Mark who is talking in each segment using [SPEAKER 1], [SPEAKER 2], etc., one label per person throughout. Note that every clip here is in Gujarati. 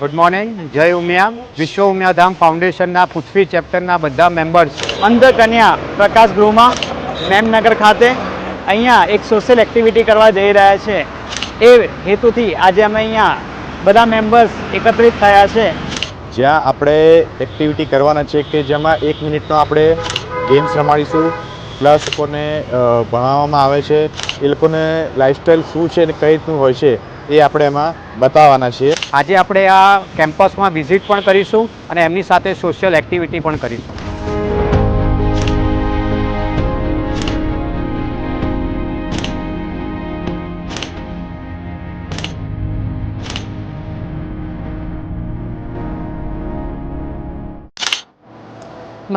[SPEAKER 1] ગુડ મોર્નિંગ, જય ઉમિયા. વિશ્વ ઉમિયાધામ ફાઉન્ડેશનના પૃથ્વી ચેપ્ટરના બધા મેમ્બર્સ
[SPEAKER 2] અંધ કન્યા પ્રકાશ ગૃહમાં મેમનગર ખાતે અહીંયા એક સોશિયલ એક્ટિવિટી કરવા જઈ રહ્યા છે. એ હેતુથી આજે અમે અહીંયા બધા મેમ્બર્સ એકત્રિત થયા છે.
[SPEAKER 3] જ્યાં આપણે એક્ટિવિટી કરવાના છે કે જેમાં 1 મિનિટનો આપણે ગેમ્સ રમાડીશું, પ્લસ લોકોને ભણાવવામાં આવે છે, એ લોકોને લાઈફસ્ટાઈલ શું છે અને કઈ રીતનું હોય છે એ આપણે એમાં બતાવવાના છીએ.
[SPEAKER 1] આજે આપણે આ કેમ્પસમાં વિઝિટ પણ કરીશું અને એમની સાથે સોશિયલ એક્ટિવિટી પણ કરીશું.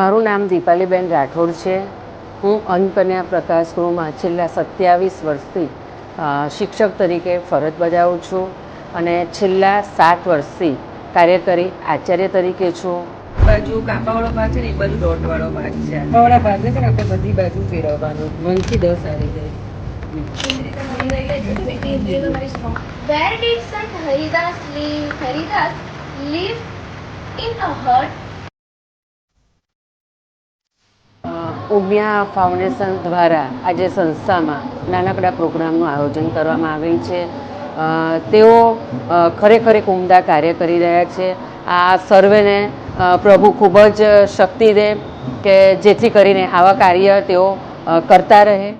[SPEAKER 4] મારું નામ દીપાલીબેન રાઠોડ છે. હું અંધ કન્યા પ્રકાશ ગૃહમાં છેલ્લા 27 વર્ષથી શિક્ષક તરીકે ફરજ બજાવું છું અને છેલ્લા 7 વર્ષથી કાર્યકરી આચાર્ય તરીકે છું.
[SPEAKER 5] બાજુ કાપાવાળો ભાગ છે ને એ બાજુ દોટવાળો ભાગ છે. કાપાવાળા ભાગ છે ને આપણે બધી બાજુ ફેરવવાનું 1 થી 10 આવી જાય.
[SPEAKER 6] Where did Sant Haridas live in a hut?
[SPEAKER 4] Umiya foundation દ્વારા આજે સંસ્થામાં નાનકડા પ્રોગ્રામનું આયોજન કરવામાં આવેલ છે. તેઓ ખરેખર એક ઉમદા કાર્ય કરી રહ્યા છે. આ સર્વેને પ્રભુ ખૂબ જ શક્તિ દે કે જેથી કરીને આવા કાર્ય તેઓ કરતા રહે.